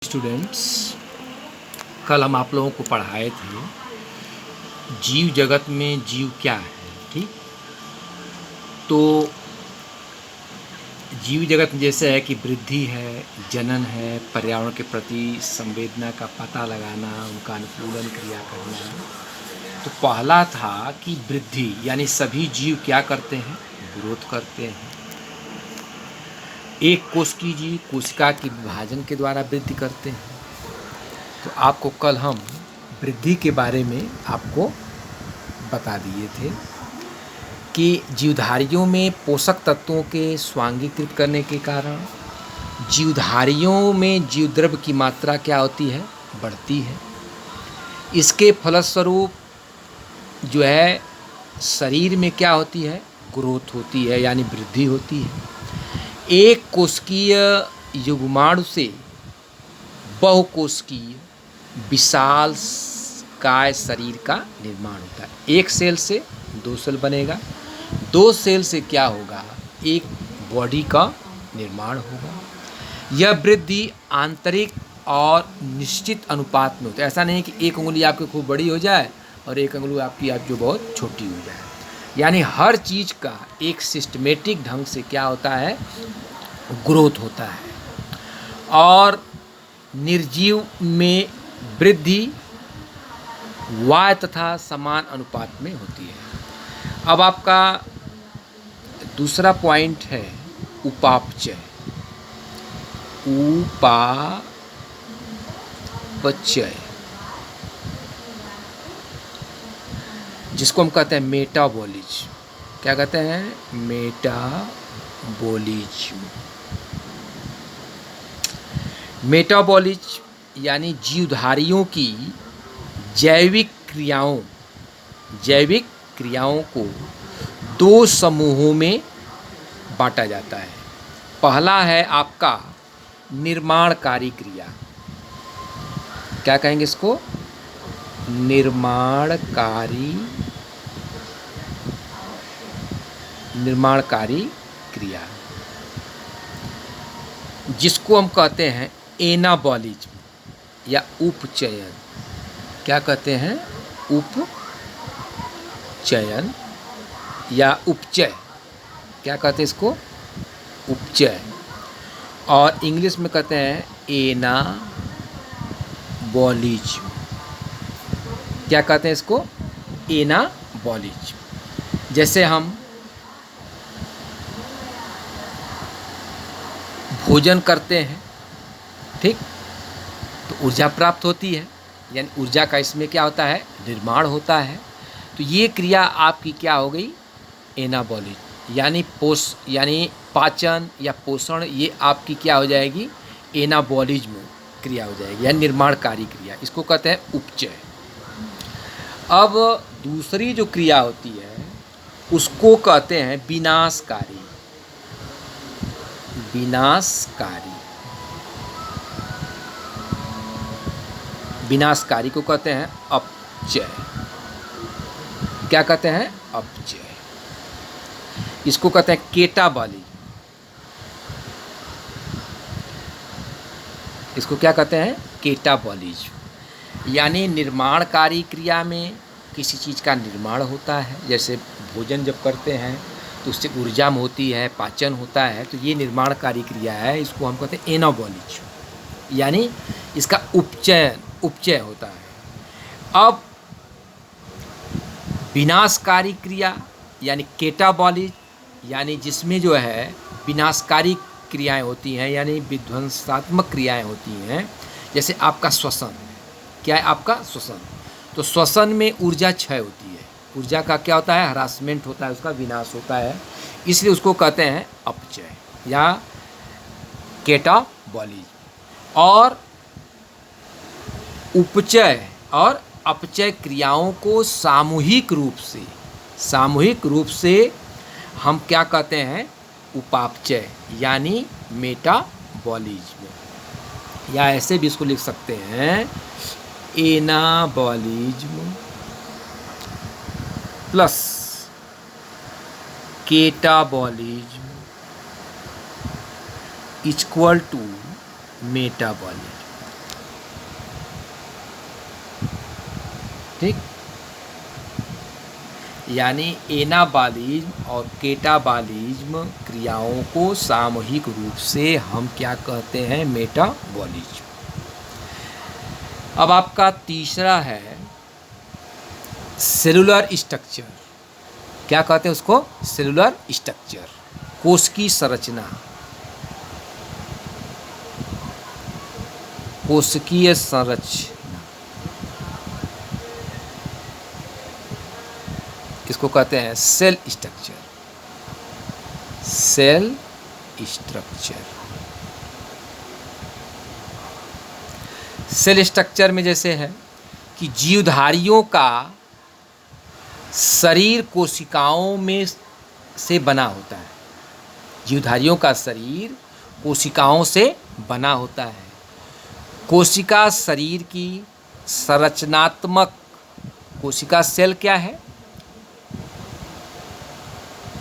Students, कल हम आप लोगों को पढ़ाए थे जीव जगत में जीव क्या है। ठीक, तो जीव जगत में जैसे है कि वृद्धि है, जनन है, पर्यावरण के प्रति संवेदना का पता लगाना, उनका अनुकूलन क्रिया करना। तो पहला था कि वृद्धि यानी सभी जीव क्या करते हैं, ग्रोथ करते हैं। एक कोश की जीव कोशिका के विभाजन के द्वारा वृद्धि करते हैं। तो आपको कल हम वृद्धि के बारे में आपको बता दिए थे कि जीवधारियों में पोषक तत्वों के स्वांगीकृत करने के कारण जीवधारियों में जीवद्रव्य की मात्रा क्या होती है, बढ़ती है। इसके फलस्वरूप जो है शरीर में क्या होती है, ग्रोथ होती है यानी वृद्धि होती है। एक कोशिकीय युग्माणु से बहुकोशिकीय विशाल काय शरीर का निर्माण होता है। एक सेल से दो सेल बनेगा, दो सेल से क्या होगा, एक बॉडी का निर्माण होगा। यह वृद्धि आंतरिक और निश्चित अनुपात में होता है। ऐसा नहीं कि एक उंगली आपकी खूब बड़ी हो जाए और एक उंगली आपकी जो बहुत छोटी हो जाए। यानी हर चीज़ का एक सिस्टमेटिक ढंग से क्या होता है, ग्रोथ होता है। और निर्जीव में वृद्धि वाय तथा समान अनुपात में होती है। अब आपका दूसरा पॉइंट है उपापचय। उपापचय जिसको हम कहते हैं मेटाबॉलिज्म। क्या कहते हैं, मेटाबॉलिज्म। मेटाबॉलिज्म यानी जीवधारियों की जैविक क्रियाओं को दो समूहों में बांटा जाता है। पहला है आपका निर्माणकारी क्रिया। क्या कहेंगे इसको, निर्माणकारी क्रिया, जिसको हम कहते हैं एनाबॉलिज्म या उपचयन। क्या कहते हैं, उपचयन या उपचय। क्या कहते हैं इसको, उपचय। और इंग्लिश में कहते हैं एनाबॉलिज्म। क्या कहते हैं इसको, एनाबॉलिज्म। जैसे हम भोजन करते हैं, ठीक, तो ऊर्जा प्राप्त होती है, यानी ऊर्जा का इसमें क्या होता है, निर्माण होता है। तो ये क्रिया आपकी क्या हो गई, एनाबॉलिज्म। यानी पाचन या पोषण, ये आपकी क्या हो जाएगी, एनाबॉलिज्म क्रिया हो जाएगी, यानी निर्माणकारी क्रिया। इसको कहते हैं उपचय। अब दूसरी जो क्रिया होती है उसको कहते हैं विनाशकारी। विनाशकारी को कहते हैं अपचय। क्या कहते हैं, अपचय। इसको कहते हैं केटाबॉलिज्म। इसको क्या कहते हैं, केटाबॉलिज्म। यानी निर्माणकारी क्रिया में किसी चीज़ का निर्माण होता है। जैसे भोजन जब करते हैं तो उससे ऊर्जा होती है, पाचन होता है, तो ये निर्माणकारी क्रिया है। इसको हम कहते हैं एनाबॉलिज्म, यानी इसका उपचय होता है। अब विनाशकारी क्रिया यानी केटाबॉलिज्म, यानी जिसमें जो है विनाशकारी क्रियाएं होती हैं, यानी विध्वंसात्मक क्रियाएं होती हैं। जैसे आपका श्वसन, क्या है आपका श्वसन, तो श्वसन में ऊर्जा क्षय होती है। ऊर्जा का क्या होता है, हरासमेंट होता है, उसका विनाश होता है। इसलिए उसको कहते हैं अपचय या केटाबॉलिज्म। और उपचय और अपचय क्रियाओं को सामूहिक रूप से हम क्या कहते हैं, उपापचय यानी मेटाबॉलिज्म। या ऐसे भी इसको लिख सकते हैं anabolism plus catabolism equal to metabolism. ठीक। यानी एनाबॉलिज्म और कैटाबॉलिज्म क्रियाओं को सामूहिक रूप से हम क्या कहते हैं? मेटाबॉलिज्म। अब आपका तीसरा है सेलुलर स्ट्रक्चर। क्या कहते हैं उसको? सेलुलर स्ट्रक्चर, कोश की संरचना, कोशिकीय संरचना। किसको कहते हैं? Cell structure. Cell structure. Cell structure में जैसे है कि जीवधारियों का शरीर कोशिकाओं में से बना होता है। जीवधारियों का शरीर कोशिकाओं से बना होता है। कोशिका शरीर की संरचनात्मक, कोशिका सेल क्या है?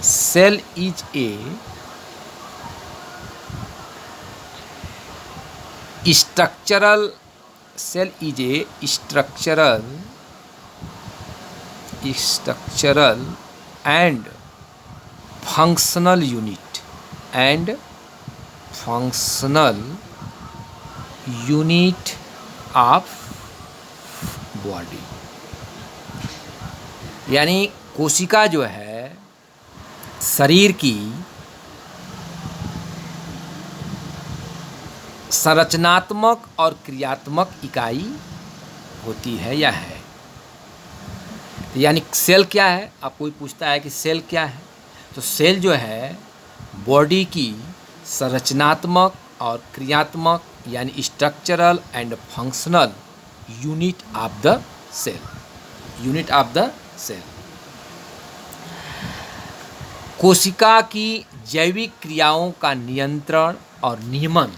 Cell is a structural, cell is a structural and functional unit of body. यानी कोशिका जो है शरीर की संरचनात्मक और क्रियात्मक इकाई होती है या है। यानी सेल क्या है? आप कोई पूछता है कि सेल क्या है, तो सेल जो है बॉडी की संरचनात्मक और क्रियात्मक यानी structural and functional unit of the cell, unit of the cell. कोशिका की जैविक क्रियाओं का नियंत्रण और नियमन,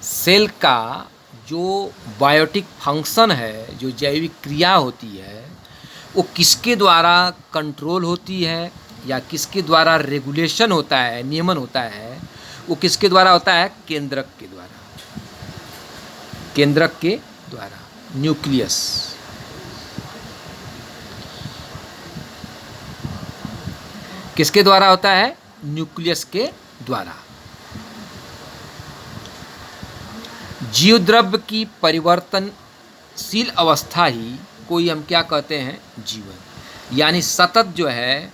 सेल का जो बायोटिक फंक्शन है, जो जैविक क्रिया होती है, वो किसके द्वारा कंट्रोल होती है या किसके द्वारा रेगुलेशन होता है, नियमन होता है? वो किसके द्वारा होता है? केंद्रक के द्वारा। केंद्रक के द्वारा, न्यूक्लियस। किसके द्वारा होता है? न्यूक्लियस के द्वारा। जीव द्रव्य की परिवर्तनशील अवस्था ही कोई हम क्या कहते हैं? जीवन। यानी सतत जो है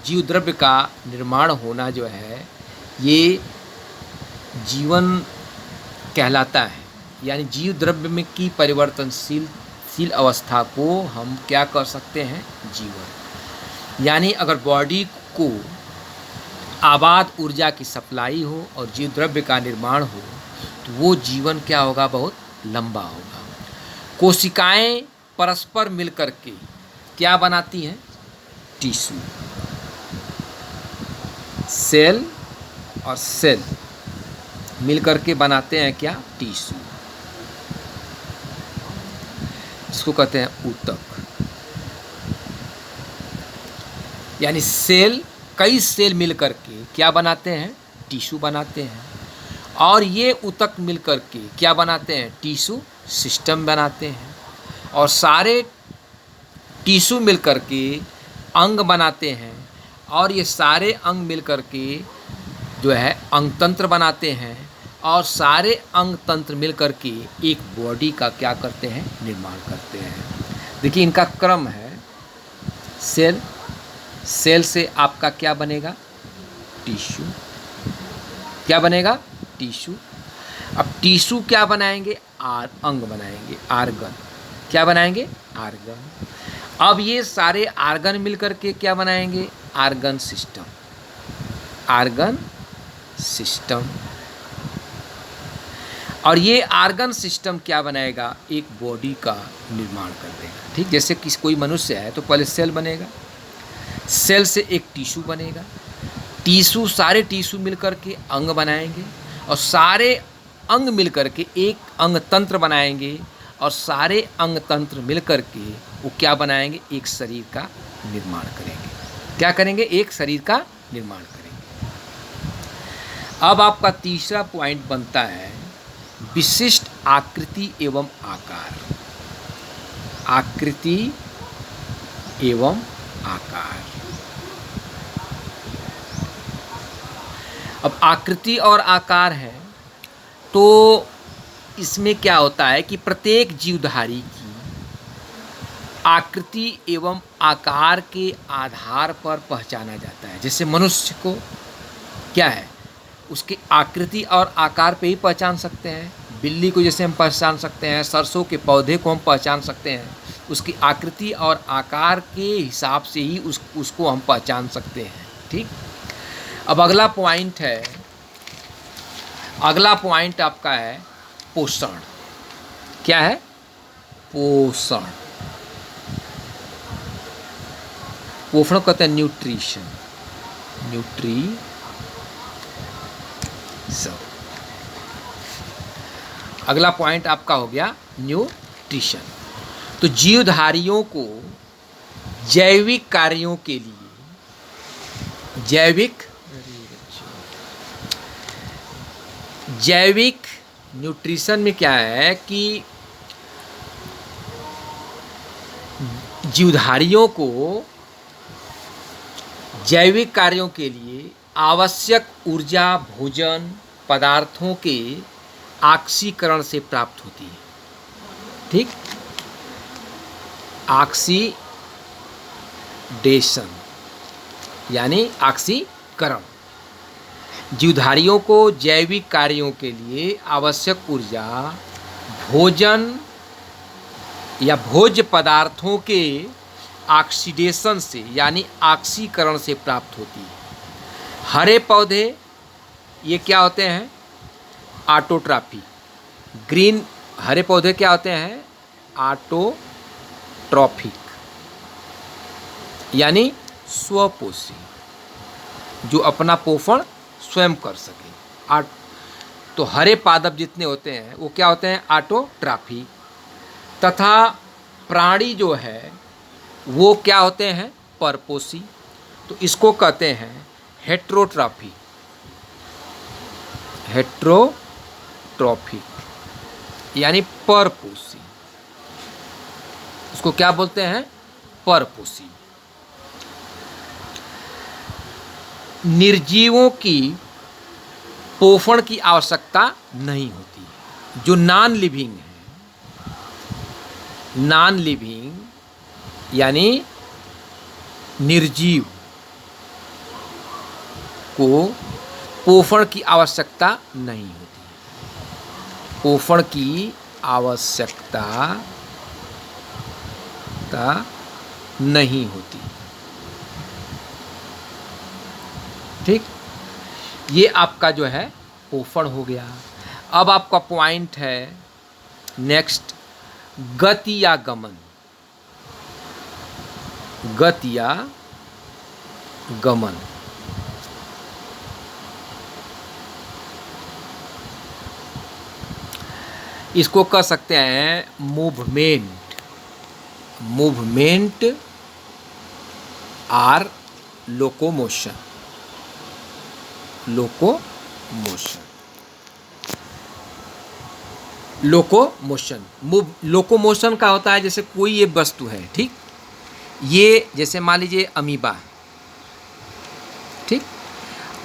जीव द्रव्य का निर्माण होना जो है, ये जीवन कहलाता है। यानी जीव द्रव्य में की परिवर्तनशील अवस्था को हम क्या कर सकते हैं? जीवन। यानी अगर बॉडी को आबाद ऊर्जा की सप्लाई हो और जीव द्रव्य का निर्माण हो तो वो जीवन क्या होगा? बहुत लंबा होगा। कोशिकाएं परस्पर मिलकर के क्या बनाती हैं? टिश्यू। सेल और सेल मिलकर के बनाते हैं क्या? टिश्यू, जिसको कहते हैं ऊतक। यानी सेल, कई सेल मिलकर के क्या बनाते हैं? टिश्यू बनाते हैं। और ये ऊतक मिलकर के क्या बनाते हैं? टिश्यू सिस्टम बनाते हैं। और सारे टिश्यू मिलकर के अंग बनाते हैं। और ये सारे अंग मिलकर के जो है अंग तंत्र बनाते हैं। और सारे अंग तंत्र मिलकर के एक बॉडी का क्या करते हैं? निर्माण करते हैं। देखिए इनका क्रम है। सेल, सेल से आपका क्या बनेगा? टिश्यू। क्या बनेगा? टिश्यू। अब टिश्यू क्या बनाएंगे? अंग बनाएंगे, आर्गन। क्या बनाएंगे? आर्गन। अब ये सारे आर्गन मिलकर के क्या बनाएंगे? Argon system. Argon system. और ये आर्गन सिस्टम क्या बनाएगा? एक बॉडी का निर्माण कर देगा। ठीक, जैसे कोई मनुष्य है तो पहले सेल बनेगा, सेल से एक टिश्यू बनेगा, टिश्यू, सारे टिश्यू मिलकर के अंग बनाएंगे और सारे अंग मिलकर के एक अंग तंत्र बनाएंगे और सारे अंग तंत्र मिलकर के वो क्या बनाएंगे? एक शरीर का निर्माण करेंगे। क्या करेंगे? एक शरीर का निर्माण करेंगे। अब आपका तीसरा पॉइंट बनता है विशिष्ट आकृति एवं आकार। आकृति एवं आकार। अब आकृति और आकार है तो इसमें क्या होता है कि प्रत्येक जीवधारी की आकृति एवं आकार के आधार पर पहचाना जाता है। जैसे मनुष्य को क्या है, उसकी आकृति और आकार पे ही पहचान सकते हैं। बिल्ली को जैसे हम पहचान सकते हैं, सरसों के पौधे को हम पहचान सकते हैं, उसकी आकृति और आकार के हिसाब से ही उसको हम पहचान सकते हैं। ठीक। अब अगला पॉइंट आपका है पोषण। क्या है? पोषण। पोषण कहते हैं न्यूट्रिशन। अगला पॉइंट आपका हो गया न्यूट्रिशन। तो जीवधारियों को जैविक कार्यों के लिए जैविक न्यूट्रिशन में क्या है कि जीवधारियों को जैविक कार्यों के लिए आवश्यक ऊर्जा भोजन पदार्थों के ऑक्सीकरण से प्राप्त होती है। ठीक। ऑक्सीडेशन यानी ऑक्सीकरण। जीवधारियों को जैविक कार्यों के लिए आवश्यक ऊर्जा भोजन या भोज्य पदार्थों के ऑक्सीडेशन से यानी ऑक्सीकरण से प्राप्त होती है। हरे पौधे ये क्या होते हैं? ऑटोट्रॉफी। ग्रीन हरे पौधे क्या होते हैं? ऑटोट्रॉफिक यानी स्वपोषी, जो अपना पोषण स्वयं कर सके। तो हरे पादप जितने होते हैं वो क्या होते हैं? ऑटोट्रॉफी। तथा प्राणी जो है वो क्या होते हैं? परपोषी। तो इसको कहते हैं हेट्रोट्रॉफी। हेट्रोट्रॉफिक यानी परपोषी। उसको क्या बोलते हैं? परपोषी। निर्जीवों की पोषण की आवश्यकता नहीं होती। जो नॉन लिविंग है, नॉन लिविंग यानी निर्जीव को पोषण की आवश्यकता नहीं होती। पोषण की आवश्यकता नहीं होती। ठीक। ये आपका जो है पोषण हो गया। अब आपका पॉइंट है नेक्स्ट गति या गमन। गति या गमन। इसको कह सकते हैं मूवमेंट आर लोकोमोशन। लोकोमोशन का होता है जैसे कोई ये वस्तु है। ठीक। ये जैसे मान लीजिए अमीबा। ठीक।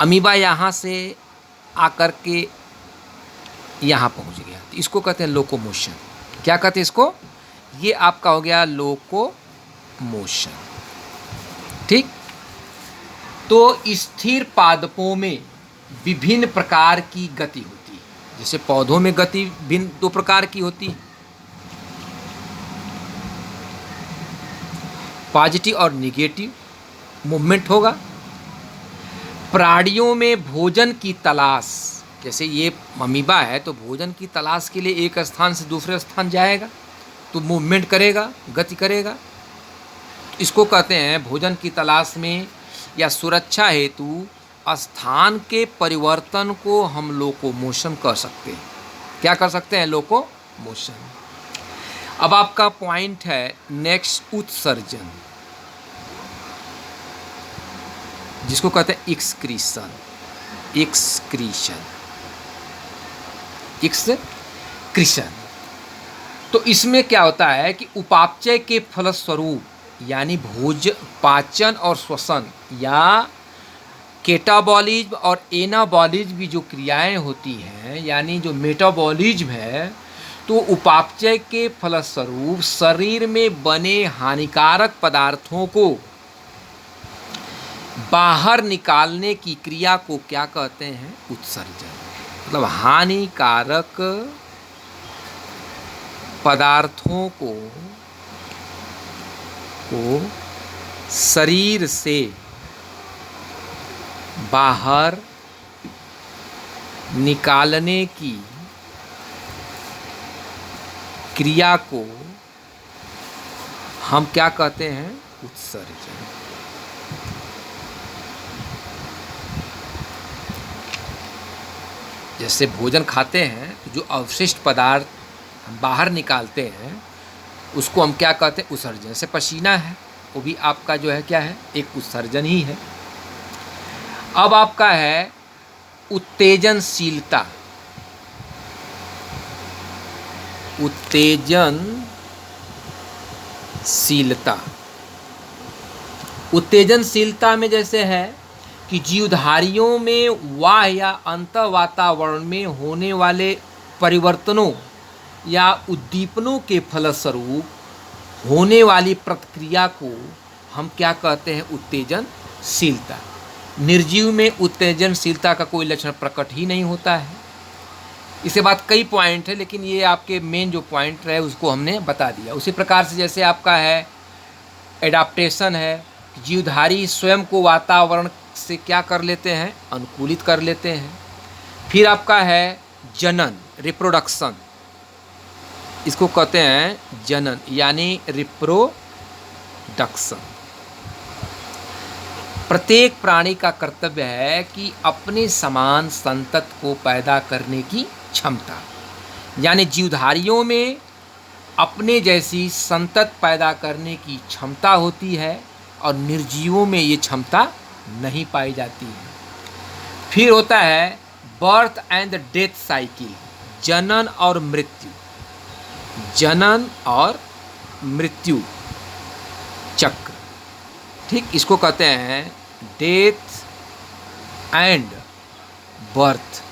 अमीबा यहाँ से आकर के यहाँ पहुँच गया, तो इसको कहते हैं लोकोमोशन। क्या कहते हैं इसको? ये आपका हो गया लोकोमोशन। ठीक। तो स्थिर पादपों में विभिन्न प्रकार की गति होती है। जैसे पौधों में गति भिन्न दो प्रकार की होती है, पॉजिटिव और निगेटिव मूवमेंट होगा। प्राणियों में भोजन की तलाश, जैसे ये अमीबा है तो भोजन की तलाश के लिए एक स्थान से दूसरे स्थान जाएगा तो मूवमेंट करेगा, गति करेगा। इसको कहते हैं भोजन की तलाश में या सुरक्षा हेतु स्थान के परिवर्तन को हम लोकोमोशन कह सकते हैं। क्या कर सकते हैं? लोकोमोशन। अब आपका पॉइंट है नेक्स्ट उत्सर्जन, जिसको कहते हैं एक्सक्रीशन। तो इसमें क्या होता है कि उपापचय के फलस्वरूप यानी भोज पाचन और श्वसन या केटाबॉलिज्म और एनाबॉलिज्म की जो क्रियाएं होती हैं, यानी जो मेटाबॉलिज्म है, तो उपापचय के फलस्वरूप शरीर में बने हानिकारक पदार्थों को बाहर निकालने की क्रिया को क्या कहते हैं? उत्सर्जन। मतलब हानिकारक पदार्थों को शरीर से बाहर निकालने की क्रिया को हम क्या कहते हैं? उत्सर्जन। जैसे भोजन खाते हैं तो जो अवशिष्ट पदार्थ हम बाहर निकालते हैं उसको हम क्या कहते हैं? उत्सर्जन। जैसे पसीना है, वो भी आपका जो है क्या है? एक उत्सर्जन ही है। अब आपका है उत्तेजनशीलता। उत्तेजनशीलता में जैसे है कि जीवधारियों में वाह या अंत वातावरण में होने वाले परिवर्तनों या उद्दीपनों के फलस्वरूप होने वाली प्रतिक्रिया को हम क्या कहते हैं? उत्तेजनशीलता। निर्जीव में उत्तेजनशीलता का कोई लक्षण प्रकट ही नहीं होता है। इसके बाद कई पॉइंट है, लेकिन ये आपके मेन जो पॉइंट रहे उसको हमने बता दिया। उसी प्रकार से जैसे आपका है एडाप्टेशन है, जीवधारी स्वयं को वातावरण से क्या कर लेते हैं? अनुकूलित कर लेते हैं। फिर आपका है जनन, रिप्रोडक्शन, इसको कहते हैं जनन यानी रिप्रोडक्शन। प्रत्येक प्राणी का कर्तव्य है कि अपने समान संतत को पैदा करने की क्षमता, यानी जीवधारियों में अपने जैसी संतत पैदा करने की क्षमता होती है और निर्जीवों में ये क्षमता नहीं पाई जाती है। फिर होता है बर्थ एंड डेथ साइकिल, जनन और मृत्यु, जनन और मृत्यु चक्र। ठीक, इसको कहते हैं डेथ एंड बर्थ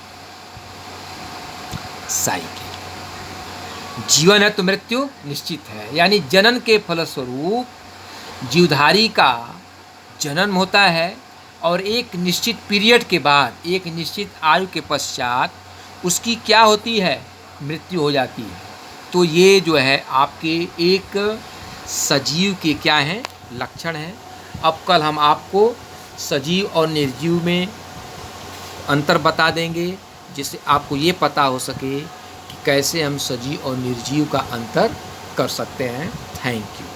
साइकिल। जीवन है तो मृत्यु निश्चित है, यानी जनन के फलस्वरूप जीवधारी का जन्म होता है और एक निश्चित पीरियड के बाद, एक निश्चित आयु के पश्चात उसकी क्या होती है? मृत्यु हो जाती है। तो ये जो है आपके एक सजीव के क्या हैं? लक्षण हैं। अब कल हम आपको सजीव और निर्जीव में अंतर बता देंगे, जिससे आपको ये पता हो सके कि कैसे हम सजीव और निर्जीव का अंतर कर सकते हैं। Thank you.